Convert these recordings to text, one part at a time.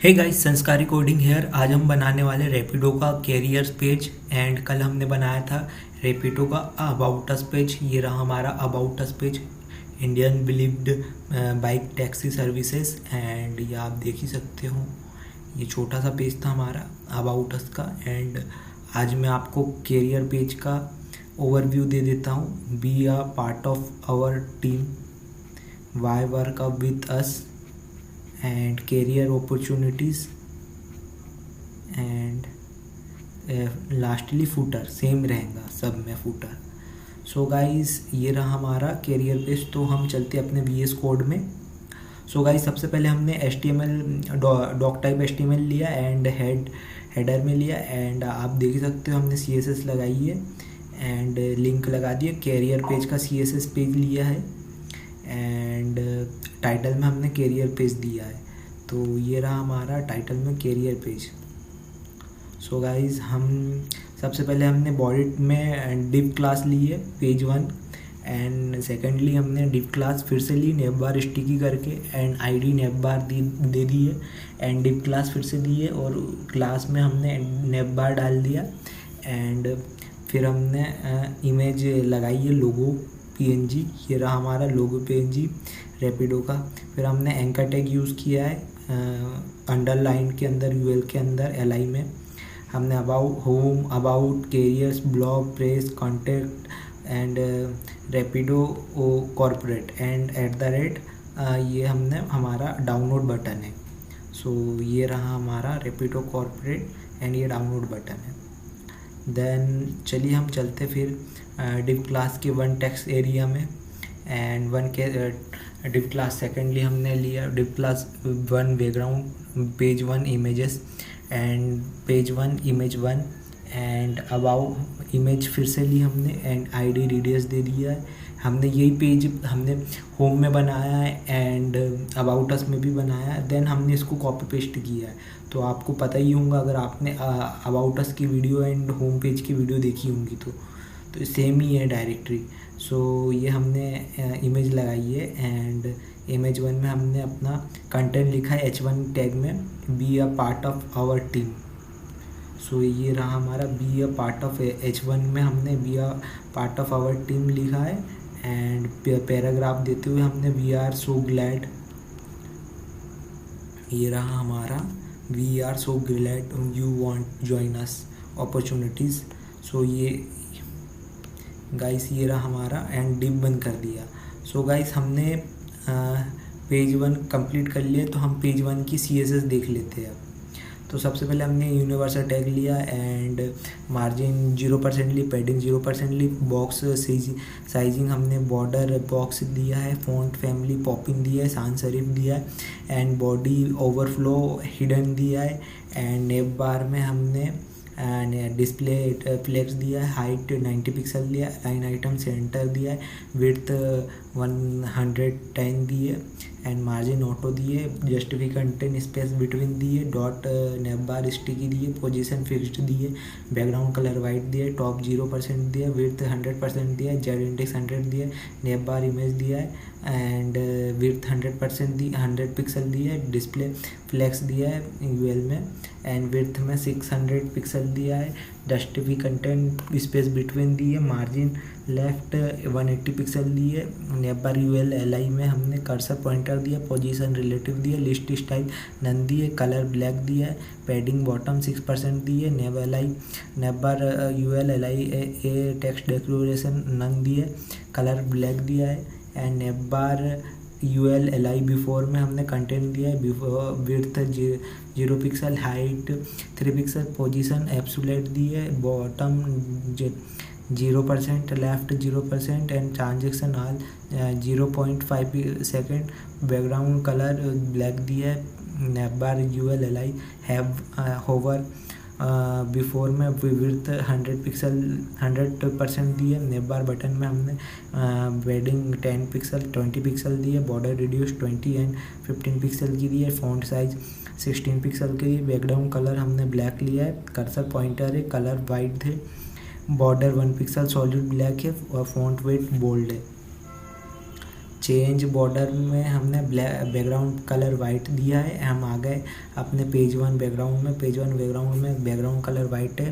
Hey guys, संस्कारी coding hair. आज हम बनाने वाले रैपिडो का कैरियर्स पेज। एंड कल हमने बनाया था रैपिडो का अबाउट अस पेज। ये रहा हमारा about us page, Indian believed bike taxi services. And ये आप देख ही सकते हो, ये छोटा सा पेज था हमारा अबाउट अस का। एंड आज मैं आपको कैरियर पेज का ओवरव्यू दे देता हूँ। Be a part of our team, why work up with us, and career opportunities, and lastly footer same रहेगा सब में footer। सो गाइस, ये रहा हमारा कैरियर पेज। तो हम चलते अपने VS कोड में। सो गाइस, सबसे पहले हमने HTML डॉक टाइप HTML लिया एंड हेडर में लिया। एंड आप देख सकते हो हमने CSS लगाई है एंड लिंक लगा दिया। कैरियर पेज का CSS पेज लिया है एंड टाइटल में हमने कैरियर पेज दिया है। तो ये रहा हमारा टाइटल में कैरियर पेज। सो गाइस, हम सबसे पहले हमने बॉडी में डिव क्लास ली है पेज 1। एंड सेकेंडली हमने डिव क्लास फिर से ली नेव बार स्टिकी करके, एंड ID नेव बार दे दी है एंड डिव क्लास फिर से दी है और क्लास में हमने नेव बार डाल दिया। एंड फिर हमने इमेज लगाई है लोगो PNG। ये रहा हमारा लोगो PNG रैपिडो का। फिर हमने एंकर टैग यूज़ किया है अंडरलाइन के अंदर, UL के अंदर LI में। हमने about home, about, carriers, blog, press, contact and Rapido corporate and @ ये हमने हमारा डाउनलोड बटन है। सो ये रहा हमारा रैपिडो कॉर्पोरेट एंड ये डाउनलोड बटन है। देन चलिए हम चलते फिर डिव क्लास के 1 टेक्स्ट एरिया में एंड 1 के डिव क्लास सेकेंडली हमने लिया div class 1 background, page 1 images and page 1 image 1 and about image फिर से ली हमने एंड ID रेडियस दे दिया है। हमने यही पेज हमने होम में बनाया है एंड अबाउट अस में भी बनाया है। देन हमने इसको कॉपी पेस्ट किया है। तो आपको पता ही होगा अगर आपने अबाउट अस की वीडियो एंड होम पेज की वीडियो देखी होंगी तो सेम ही है डायरेक्टरी। सो ये हमने इमेज लगाई है एंड इमेज 1 में हमने अपना कंटेंट लिखा है H1 टैग में, be a part of our team. So ये रहा हमारा B a part of H1 में हमने be a part of our team लिखा है। एंड पैराग्राफ देते हुए हमने वी आर सो ग्लैड, ये रहा हमारा we are so glad you want join us opportunities. So ये गाइस, ये रहा हमारा एंड डिव बंद कर दिया। सो गाइस, हमने पेज 1 कंप्लीट कर लिया। तो हम पेज 1 की CSS देख लेते हैं। तो सबसे पहले हमने यूनिवर्सल टैग लिया एंड मार्जिन 0% ली, पैडिंग 0% ली, बॉक्स साइजिंग हमने बॉर्डर बॉक्स दिया है, फ़ॉन्ट फैमिली पॉपिंग दिया है, sans serif दिया है एंड बॉडी ओवरफ्लो हिडन दिया है। एंड नेव बार में हमने डिस्प्ले फ्लेक्स दिया है, हाइट 90 पिक्सल दिया है, लाइन आइटम सेंटर दिया है, विड्थ 110 दिए एंड मार्जिन ऑटो दिए, जस्टिफाई कंटेंट स्पेस बिटवीन दिए, डॉट नेव बार स्टिकी दिए, पोजीशन फिक्स्ड दिए, बैकग्राउंड कलर वाइट दिए, टॉप 0% दिया, विड्थ 100% दिया, जेड इंडेक्स 100 दिया, नेव बार इमेज दिया है एंड विड्थ 100% दी, 100 पिक्सल दिया है, डिस्प्ले फ्लेक्स दिया है UL में एंड विड्थ में 600 पिक्सल दिया है, justify content space between the है, मार्जिन लेफ्ट 180 पिक्सल दी है, नेव बार UL LI में हमने कर्सर पॉइंटर दिया, पोजीशन रिलेटिव दिया, लिस्ट स्टाइल नन दी है, कलर ब्लैक दिया है, पैडिंग बॉटम 6% दी है, nav bar UL LI a text decoration none दी है, कलर ब्लैक दिया है and nav bar UL LI before में हमने कंटेंट दिया है, width 0 pixel, height 3 pixel, position absolute दी है, bottom 0%, left 0% and transaction all 0.5 second, background colour black दिया है, nav bar UL LI have hover before में विड्थ 100 पिक्सल 100% दी है, नेव बार बटन में हमने वेडिंग 10 पिक्सल 20 पिक्सल दी है, बॉर्डर रिड्यूस 20 एंड 15 पिक्सल की दी है, फॉन्ट साइज 16 पिक्सल की, बैकग्राउंड कलर हमने ब्लैक लिया है, कर्सर पॉइंटर है, कलर वाइट है, बॉर्डर 1 पिक्सल सॉलिड ब्लैक है और फॉन्ट वेट बोल्ड है। चेंज बॉर्डर में हमने बैकग्राउंड कलर वाइट दिया है। हम आ गए अपने पेज 1 बैकग्राउंड में। पेज 1 बैकग्राउंड में बैकग्राउंड कलर वाइट है,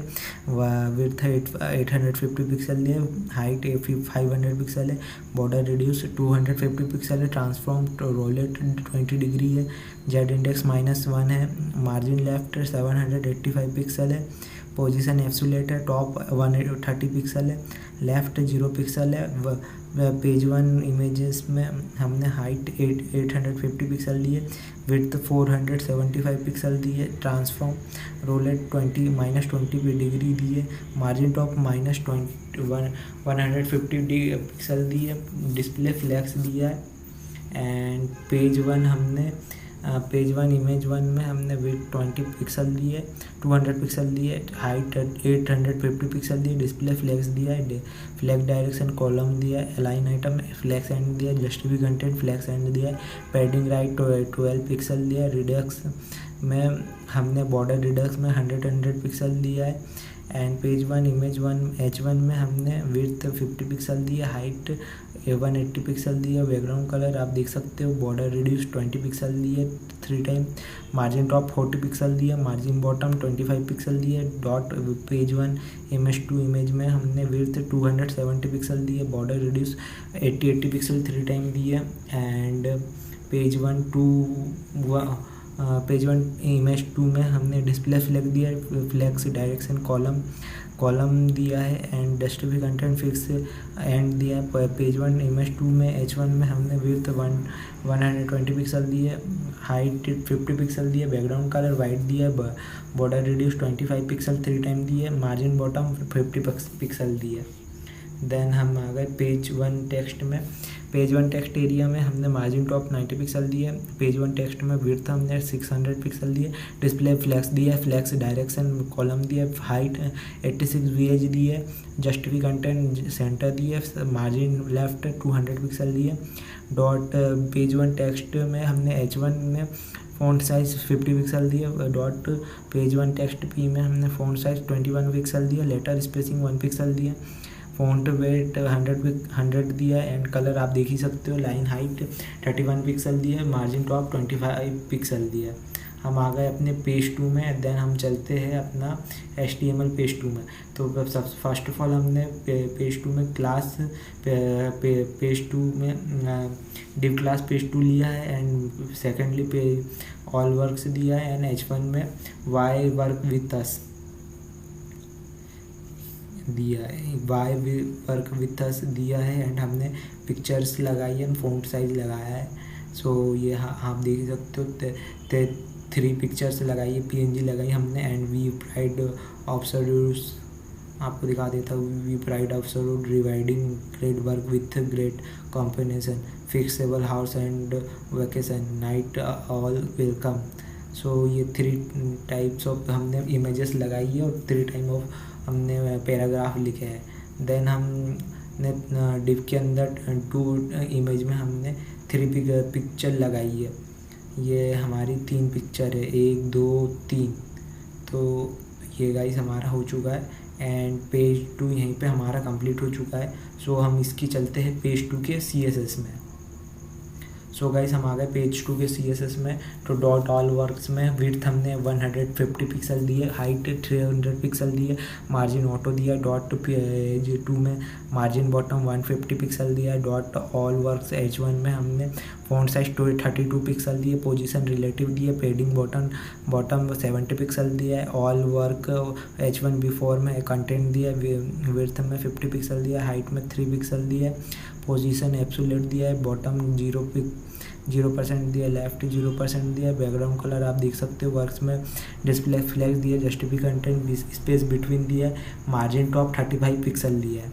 विड्थ 850 पिक्सल है, हाइट 500 पिक्सल है, बॉर्डर रिड्यूस 250 पिक्सल है, ट्रांसफॉर्म रोलेट 20 डिग्री है, जेड इंडेक्स -1 है, मार्जिन लेफ्ट 785 पिक्सल है, पोजीशन एब्सोल्यूट है, टॉप 130 पिक्सल है, लेफ्ट 0 पिक्सल है। पेज 1 इमेजेस में हमने हाइट 850 पिक्सल ली है, विड्थ 475 पिक्सल दी है, ट्रांसफॉर्म रोलेट -20 डिग्री दी है, मार्जिन टॉप -150 पिक्सल दी है, डिस्प्ले फ्लैक्स दिया है। एंड पेज 1 इमेज 1 में हमने विड्थ 20 पिक्सल दी है, 200 पिक्सल दी है, हाइट 850 पिक्सल दी है, डिस्प्ले फ्लैक्स दिया है, फ्लैग डायरेक्शन कॉलम दिया है, अलाइन आइटम फ्लैक्स एंड दिया है, जस्टिफाई कंटेंट फ्लैक्स एंड दिया है, पैडिंग राइट 12 पिक्सल दिया है, रिडक्स में हमने बॉर्डर रिडक्स में 100 पिक्सल दिया है। एंड पेज 1 इमेज 1 H1 में हमने विड्थ 50 पिक्सल दी है, हाइट 180 पिक्सल दी है, बैकग्राउंड कलर आप देख सकते हो, बॉर्डर रिड्यूस 20 पिक्सल दी है 3 टाइम, मार्जिन टॉप 40 पिक्सल दी है, मार्जिन बॉटम 25 पिक्सल दी है। डॉट पेज 1 इमेज 2 इमेज में हमने विड्थ 270 पिक्सल दी है, बॉर्डर रिड्यूस 80 पिक्सल 3 टाइम दी है। एंड पेज 1 इमेज 2 में हमने डिस्प्ले फ्लैग दिया है, फ्लैग्स डायरेक्शन कॉलम दिया है, and justify content fix and दिया है। पेज 1 इमेज 2 में H1 में हमने विड्थ 120 पिक्सल दी है, हाइट 50 पिक्सल दी है, बैकग्राउंड कलर वाइट दिया है, बॉर्डर रिड्यूस 25 पिक्सल 3 टाइम दी है, मार्जिन बॉटम 50 पिक्सल दी है। देन हम आ गए पेज 1 टेक्स्ट में। पेज 1 टेक्स्ट एरिया में हमने मार्जिन टॉप 90 पिक्सल दी है, पेज 1 टेक्स्ट में विड्थ हमने 600 पिक्सल दी है, डिस्प्ले फ्लैक्स दिया है, फ्लैक्स डायरेक्शन कॉलम दिया है, हाइट 86 VH दी है, जस्टिफाई कंटेंट सेंटर दी है, मार्जिन लेफ्ट 200 पिक्सल दी है। डॉट पेज 1 टेक्स्ट में हमने H1 में फ़ॉन्ट साइज़ 50 पिक्सल दिया, डॉट पेज 1 टेक्स्ट P में हमने फ़ॉन्ट साइज़ 21 पिक्सल दिया, लेटर स्पेसिंग 1 पिक्सल दिया, फ़ॉन्ट वेट 100 दिया है, एंड कलर आप देख ही सकते हो, लाइन हाइट 31 पिक्सल दिया है, मार्जिन टॉप 25 पिक्सल दिया है। हम आ गए अपने पेज 2 में। देन हम चलते हैं अपना HTML पेज 2 में। तो फर्स्ट ऑफ ऑल हमने पेज 2 में क्लास पेज 2 में डिव क्लास पेज 2 लिया है, एंड सेकेंडली ऑल वर्क्स दिया है, एंड H1 में वाई वर्क विथ अस दिया है, वाई वर्क विथ अस दिया है, एंड हमने पिक्चर्स लगाई है, फ़ॉन्ट साइज लगाया है। सो ये आप देख सकते हो 3 पिक्चर्स लगाई है, PNG लगाई हमने, एंड वी प्राइड ऑब्सर्व्स आपको दिखा देता हूँ। We pride observe dividing great work with great combination, fixable house and vacation, night all welcome. So ये 3 टाइप्स ऑफ हमने इमेजेस लगाई है, और 3 टाइप ऑफ हमने पैराग्राफ लिखे हैं। देन हमने डिव के अंदर 2 इमेज में हमने 3 पिक्चर लगाई है। ये हमारी 3 पिक्चर है, 1 2 3। तो ये गाइस हमारा हो चुका है, एंड पेज 2 यहीं पे हमारा कंप्लीट हो चुका है। सो हम इसकी चलते हैं पेज 2 के CSS में। सो गाइस हम आ गए पेज 2 के CSS में। तो डॉट ऑल वर्क्स में विड्थ हमने 150 पिक्सल दी है, हाइट 300 पिक्सल दी है, मार्जिन ऑटो दिया। डॉट पेज 2 में मार्जिन बॉटम 150 पिक्सल दिया है। डॉट ऑल वर्क्स H1 में हमने फ़ॉन्ट साइज 32 पिक्सल दिए, पोजीशन रिलेटिव दिए, पेडिंग बॉटम 70 पिक्सल दिया है। ऑल वर्क H1 बिफोर में कंटेंट दिया, विड्थ में 50 पिक्सल दिया, हाइट में 3 पिक्सल दिया, पोजीशन एब्सोल्यूट दिया है, बॉटम 0% दिया, लेफ्ट 0% दिया, बैकग्राउंड कलर आप देख सकते हो। वर्क्स में डिस्प्ले फ्लैग दिया, जस्टिफाई कंटेंट स्पेस बिटवीन दिया है, मार्जिन टॉप 35 पिक्सल दिया है।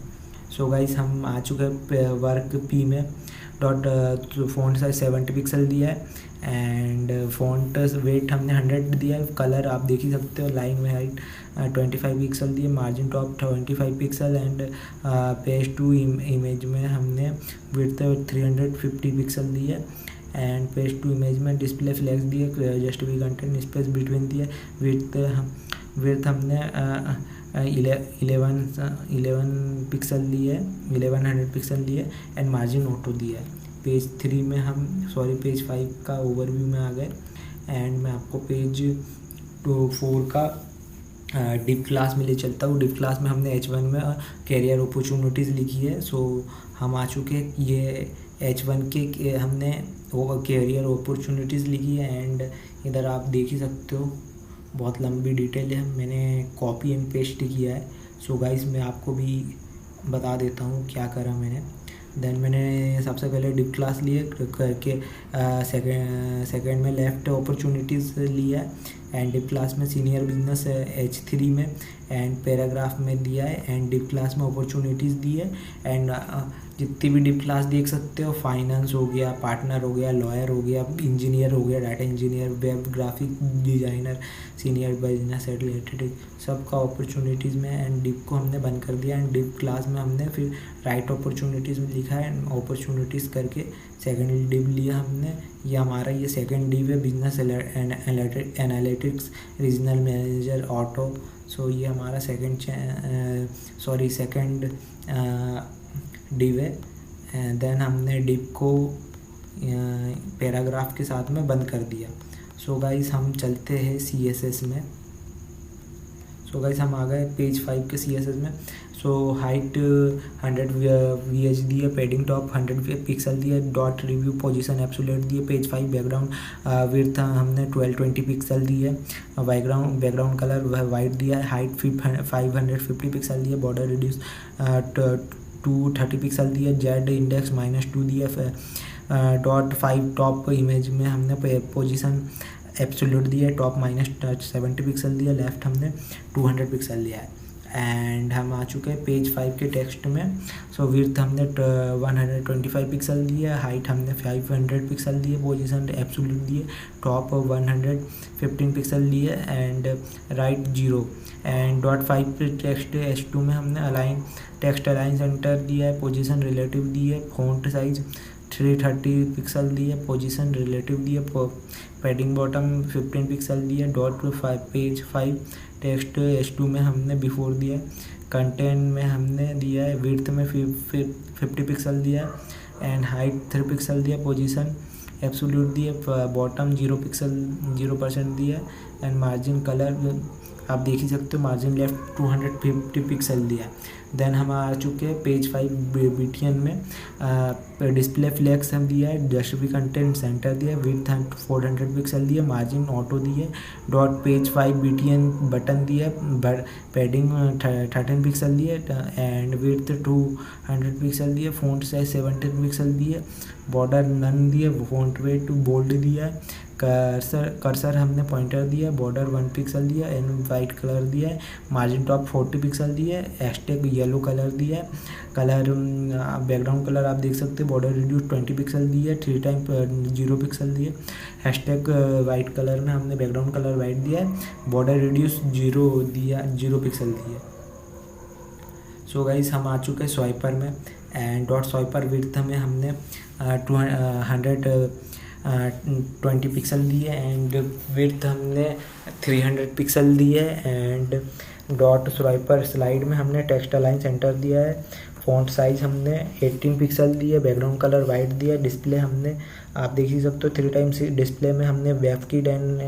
सो गाइस हम आ चुके हैं वर्क P में। डॉट फ़ॉन्ट साइज 70 पिक्सल दिया है, एंड फ़ॉन्ट वेट हमने 100 दिया है। कलर आप देख ही सकते हो, लाइन में हाइट 25 पिक्सल दिए, margin top 25 pixel, and page 2 image में हमने विड्थ 350 पिक्सल दी है, एंड पेज 2 इमेज में डिस्प्ले फ्लैग्स दिए, जस्टिफाई कंटेंट स्पेस बिटवीन दिए, विड्थ हमने 11 पिक्सल लिए, 1100 पिक्सल लिए, एंड मार्जिन ऑटो दिया है। पेज 3 में हम पेज 5 का ओवरव्यू में आ गए। एंड मैं आपको पेज 4 का डिप क्लास में ले चलता हूँ। डिप क्लास में हमने H1 में कैरियर अपॉर्चुनिटीज़ लिखी है। सो हम आ चुके हैं, ये H1 के हमने वो कैरियर अपॉर्चुनिटीज़ लिखी है। एंड इधर आप देख ही सकते हो, बहुत लंबी डिटेल है, मैंने कॉपी एंड पेस्ट किया है। सो गाइस मैं आपको भी बता देता हूँ क्या करा मैंने। देन मैंने सबसे पहले डिप क्लास लिए करके सेकेंड में लेफ्ट अपॉर्चुनिटीज़ लिया है। एंड डिप क्लास में सीनियर बिजनेस H3 में एंड पैराग्राफ में दिया है। एंड डिप क्लास में अपॉर्चुनिटीज़ दी है। एंड जितनी भी डिप क्लास देख सकते हो, फाइनेंस हो गया, पार्टनर हो गया, लॉयर हो गया, इंजीनियर हो गया, data engineer, web graphic designer, senior business analytic, सबका अपॉर्चुनिटीज़ में। एंड डिप को हमने बंद कर दिया। एंड डिप क्लास में हमने फिर राइट अपॉर्चुनिटीज़ में लिखा है, अपॉर्चुनिटीज़ करके सेकेंड डिप लिया हमने। ये हमारा ये सेकेंड डिप है, business analytics regional manager auto. So ये हमारा सेकेंड डिप है। देन हमने डिप को पैराग्राफ के साथ में बंद कर दिया। सो गाइस हम चलते हैं CSS में। सो गाइस हम आ गए पेज 5 के CSS में। सो हाइट 100 VH दी है, पेडिंग टॉप 100 पिक्सल दिए, डॉट रिव्यू पोजीशन एब्सोल्यूट दिए, पेज 5 बैकग्राउंड विड्थ हमने 1220 पिक्सल दी है, बैकग्राउंड कलर वाइट दिया है, हाइट 550 पिक्सल दिए, बॉर्डर रिड्यूस 230 पिक्सल दिए, जेड इंडेक्स -2 दिया, डॉट 5 टॉप इमेज में हमने पोजीशन एब्सोल्यूट दिया है, टॉप -70 पिक्सल दिया, लेफ्ट हमने 200 पिक्सल लिया है। एंड हम आ चुके हैं पेज 5 के टेक्स्ट में। सो विड्थ हमने 125 पिक्सल दिया, हाइट हमने 500 पिक्सल दिए, पोजीशन एब्सोल्यूट दिए, टॉप 115 पिक्सल लिए, एंड राइट 0। एंड डॉट 5 पे टेक्स्ट H2 में हमने टेक्स्ट अलाइन सेंटर दिया है, पोजीशन रिलेटिव दी है, फॉन्ट साइज 330 पिक्सल दी है, पोजीशन रिलेटिव दी है, पैडिंग बॉटम 15 पिक्सल दी है, डॉट पेज 5 टेक्स्ट H2 में हमने बिफोर दिया है, कंटेंट में हमने दिया है, विड्थ में 50 पिक्सल दिया है, एंड हाइट 3 पिक्सल दिया, पोजीशन एब्सोल्यूट दिया, बॉटम 0% दिया, एंड मार्जिन कलर आप देख ही सकते हो, मार्जिन लेफ्ट 250 पिक्सल दिया है। देन हम आ चुके हैं पेज 5 BTN में। डिस्प्ले फ्लेक्स हम दिया है, जस्टिफाई कंटेंट सेंटर दिया, विड्थ 400 पिक्सल दिया, मार्जिन ऑटो दिए, डॉट पेज 5 BTN बटन दिया, पैडिंग 13 पिक्सल दिए, एंड विड्थ 200 पिक्सल दिए, फॉन्ट साइज 17 पिक्सल दिए, बॉर्डर नन दिए, फॉन्ट वेट बोल्ड दिया, कर्सर हमने पॉइंटर दिया, बॉर्डर 1 पिक्सल दिया, एंड वाइट कलर दिया है, मार्जिन टॉप 40 पिक्सल दिया है, हैशटैग येलो कलर दिया है, कलर बैकग्राउंड कलर आप देख सकते हैं, बॉर्डर रिड्यूस 20 पिक्सल दिया है, 3 टाइम 0 पिक्सल दिए, हैशटैग वाइट कलर में हमने बैकग्राउंड कलर वाइट दिया है, बॉर्डर रिड्यूस 0 पिक्सल दिया। सो गाइस हम आ चुके हैं स्वाइपर में। एंड डॉट स्वाइपर विड्थ में हमने 120 पिक्सल दिए, एंड विड्थ हमने 300 पिक्सल दिए, एंड डॉट स्वाइपर स्लाइड में हमने टेक्स्ट अलाइन सेंटर दिया है, फॉन्ट साइज हमने 18 पिक्सल दिए, बैकग्राउंड कलर वाइट दिया, डिस्प्ले हमने आप देख ही सकते हो 3 टाइम्स डिस्प्ले में हमने वेबकिट एंड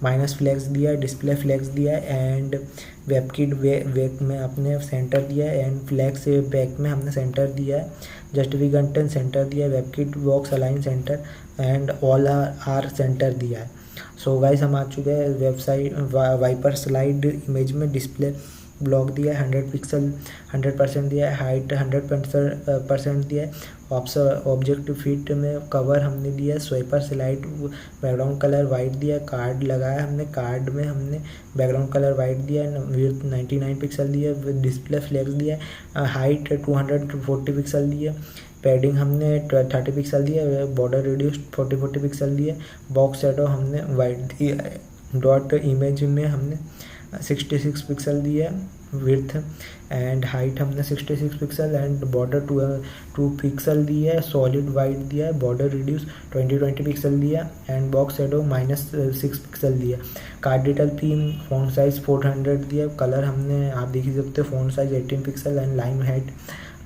माइनस फ्लैग्स दिया है, डिस्प्ले फ्लैग्स दिया है, एंड वेबकिट बैक में अपने सेंटर दिया है, एंड फ्लैग्स बैक में हमने सेंटर दिया है, जस्टिफाई कंटेंट सेंटर दिया है, webkit box align center, and all are center दिया है। सो गाइस हम आ चुके हैं वेबसाइट वाइपर स्लाइड इमेज में, डिस्प्ले ब्लॉक दिया है, 100 पिक्सल 100% दिया है, हाइट 100% दिया है, ऑब्जेक्ट फिट में कवर हमने दिया है, स्वाइपर स्लाइड बैकग्राउंड कलर वाइट दिया, कार्ड लगाया हमने, कार्ड में हमने बैकग्राउंड कलर वाइट दिया है, विड्थ 99 पिक्सल दिया, डिस्प्ले फ्लेक्स दिया, हाइट 240 पिक्सल दिया, पैडिंग हमने 30 पिक्सल दिया, बॉर्डर रिड्यूस 40 पिक्सल दिया, बॉक्स शैडो हमने वाइट दिया है, डॉट इमेज में हमने 66 पिक्सल दिया विड्थ, एंड हाइट हमने 66 पिक्सल, एंड बॉर्डर 2 पिक्सल दिया है, सॉलिड वाइट दिया है, बॉर्डर रिड्यूस 20 पिक्सल दिया, एंड बॉक्स शैडो -6 पिक्सल दिया, card detail pin font size 400 दिया, कलर हमने आप देख ही सकते हो, font size 18 pixel, and line height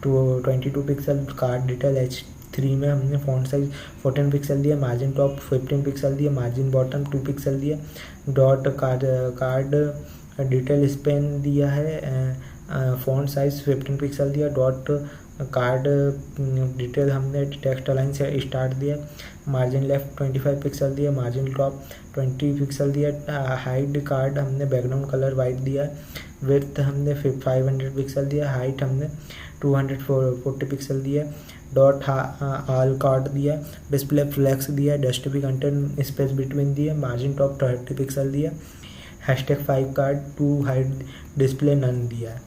22 pixel, card detail 3 में हमने फ़ॉन्ट साइज 14 पिक्सल दिया, मार्जिन टॉप 15 पिक्सल दिया, मार्जिन बॉटम 2 पिक्सल दिया, डॉट कार्ड डिटेल स्पेन दिया है, फ़ॉन्ट साइज 15 पिक्सल दिया, डॉट कार्ड डिटेल हमने टेक्स्ट लाइन से स्टार्ट दिया, मार्जिन लेफ्ट 25 पिक्सल दिया, मार्जिन टॉप 20 पिक्सल दिया, हाइड कार्ड हमने बैकग्राउंड कलर वाइट दिया, विड्थ हमने 500 पिक्सल दिया, हाइट हमने 240 पिक्सल दिया, डॉट ऑल कार्ड दिया, डिस्प्ले फ्लेक्स दिया, डस्टबी कंटेंट स्पेस बिटवीन दिया, मार्जिन टॉप 30 पिक्सल दिया, hashtag 5 card two hide display none दिया।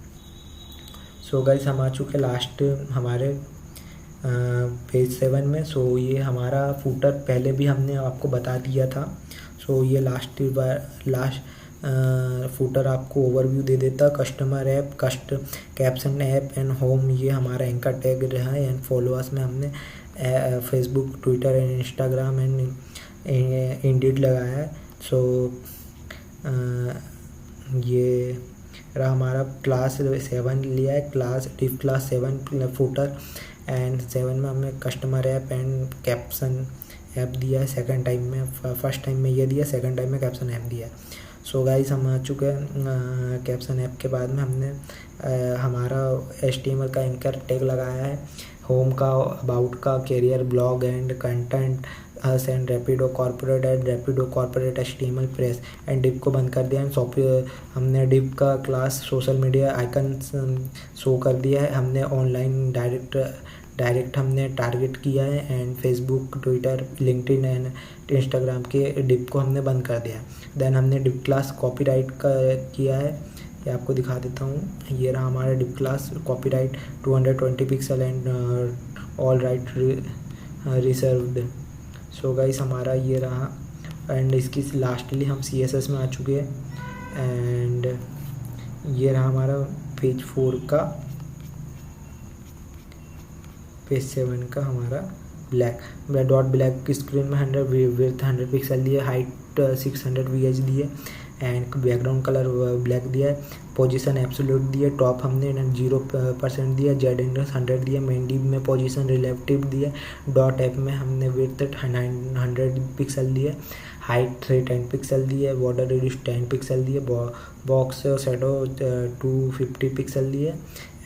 सो गाइस हम आ चुके लास्ट हमारे पेज 7 में। सो ये हमारा फूटर पहले भी हमने आपको बता दिया था। सो ये लास्ट फूटर आपको ओवरव्यू दे देता। Customer app, caption app and home, ये हमारा एंकर टैग रहा है। एंड फॉलोअर्स में हमने Facebook, Twitter and Instagram and Indeed लगाया है। सो ये रहा हमारा क्लास 7 लिया है, डिव क्लास 7 फूटर एंड 7 में हमने customer app and caption app दिया है। सेकंड टाइम में, फर्स्ट टाइम में ये दिया, सेकंड टाइम में कैप्शन ऐप दिया है। सो गाइस हम आ चुके हैं कैप्शन ऐप के बाद में हमने हमारा HTML का एंकर टैग लगाया है। होम का, अबाउट का, career, blog and content, us and Rapido corporate and Rapido corporate HTML press and div को बंद कर दिया है। हमने डिव का class social media icon show कर दिया है। हमने ऑनलाइन डायरेक्ट हमने टारगेट किया है and Facebook, Twitter, LinkedIn and Instagram के डिव को हमने बंद कर दिया है। देन हमने डिव क्लास कॉपीराइट का किया है, ये आपको दिखा देता हूँ। ये रहा हमारा div class copyright 220 pixel and all right reserved. So guys हमारा ये रहा एंड इसकी लास्टली हम CSS में आ चुके हैं। एंड ये रहा हमारा पेज 4 का, पेज 7 का हमारा ब्लैक डॉट ब्लैक स्क्रीन में 100 विड्थ 100 पिक्सल दिए, हाइट 600 VH दिए एंड बैकग्राउंड कलर ब्लैक दिया है। पोजीशन एब्सोल्यूट दिया, टॉप हमने 0% दिया, जेड इंडेक्स 100 दिया, मेन डिव में पोजीशन रिलेटिव दिया, डॉट ऐप में हमने विड्थ 100 पिक्सल दिए, हाइट 310 पिक्सल दिए, बॉर्डर रेडियस 10 पिक्सल दिए, बॉक्स शैडो 250 पिक्सल दिए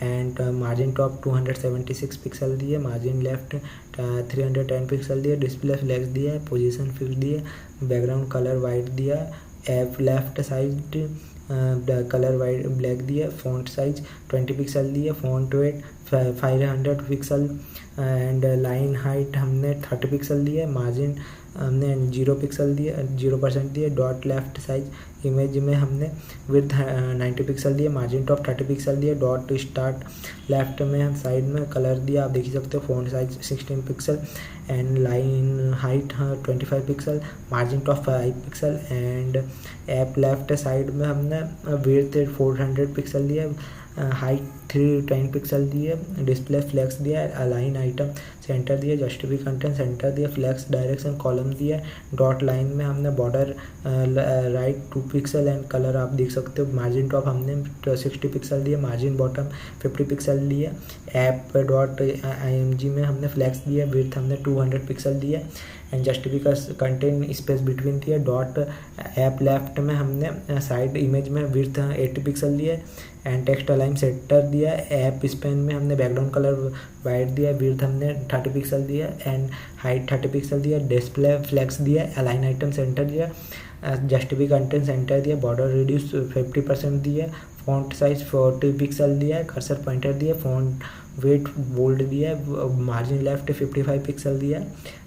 एंड मार्जिन टॉप 276 पिक्सल दिए, मार्जिन लेफ्ट 310 पिक्सल दिए, डिस्प्ले फ्लेक्स दिया है, पोजीशन फिक्स दिए, बैकग्राउंड कलर वाइट दिया, app left side colour white black दिया, फ़ॉन्ट साइज 20 पिक्सल दिया, font wait 500 pixel and line height हमने 30 पिक्सल दिया, मार्जिन हमने 0% दिया, डॉट लेफ्ट साइज इमेज में हमने विथ 90 पिक्सल दिया, मार्जिन टॉप 30 पिक्सल दिया, डॉट स्टार्ट लेफ्ट में हम साइड में कलर दिया, आप देख ही सकते हो, font size 16 pixel and line height 25 pixel, margin top 5 pixel and app left side में हमने विड्थ 400 पिक्सल दिया, हाइट 310 पिक्सल दिए, डिस्प्ले फ्लेक्स दिया, अलाइन आइटम सेंटर दिया, जस्टिफाई कंटेंट सेंटर दिया, फ्लेक्स डायरेक्शन कॉलम दिया, डॉट लाइन में हमने border right 2 pixel and colour आप देख सकते हो, मार्जिन टॉप हमने 60 पिक्सल दिया, मार्जिन बॉटम 50 पिक्सल दिया, ऐप डॉट IMG में हमने फ्लेक्स दिया, विड्थ हमने 200 पिक्सल दिया and justify content space between दिया, डॉट ऐप लेफ्ट में हमने साइड इमेज में विड्थ 80 पिक्सल दिया एंड टेक्स्ट अलाइन सेंटर दिया, ऐप स्पेन में हमने बैकग्राउंड कलर वाइट दिया, विड्थ हमने 30 पिक्सल दिया एंड हाइट 30 पिक्सल दिया, डिस्प्ले फ्लेक्स दिया, अलाइन आइटम सेंटर दिया, जस्टिफाई कंटेंट सेंटर दिया, बॉर्डर रेडियस 50% दिया, फॉन्ट साइज 40 पिक्सल दिया, कर्सर पॉइंटर दिया, फॉन्ट वेट बोल्ड दिया, मार्जिन लेफ्ट 55 पिक्सल दिया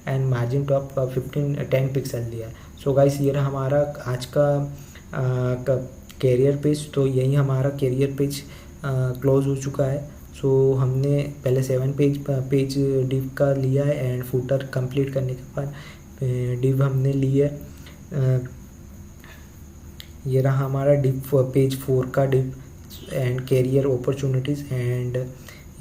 एंड मार्जिन टॉप 10 पिक्सल दिया। सो गाइस ये रहा हमारा आज का कैरियर पेज। तो यही हमारा कैरियर पेज क्लोज हो चुका है। सो हमने पहले 7 पेज डिव का लिया है एंड फूटर कंप्लीट करने के बाद डिव हमने लिया। ये रहा हमारा डिव पेज 4 का div and career opportunities and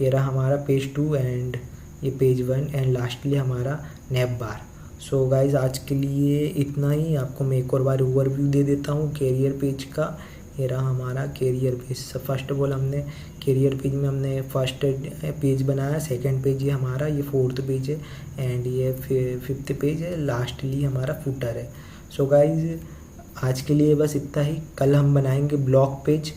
ये रहा हमारा पेज 2 एंड ये पेज 1 एंड लास्टली हमारा नैप बार। सो गाइज आज के लिए इतना ही। आपको मैं एक और बार ओवरव्यू दे देता हूँ कैरियर पेज का। ये रहा हमारा career page. First of all हमने कैरियर पेज में हमने फर्स्ट पेज बनाया, सेकंड पेज ये हमारा, ये फोर्थ पेज है एंड ये फिफ्थ पेज है, लास्टली हमारा फुटर है। सो गाइज आज के लिए बस इतना ही। कल हम बनाएंगे ब्लॉग पेज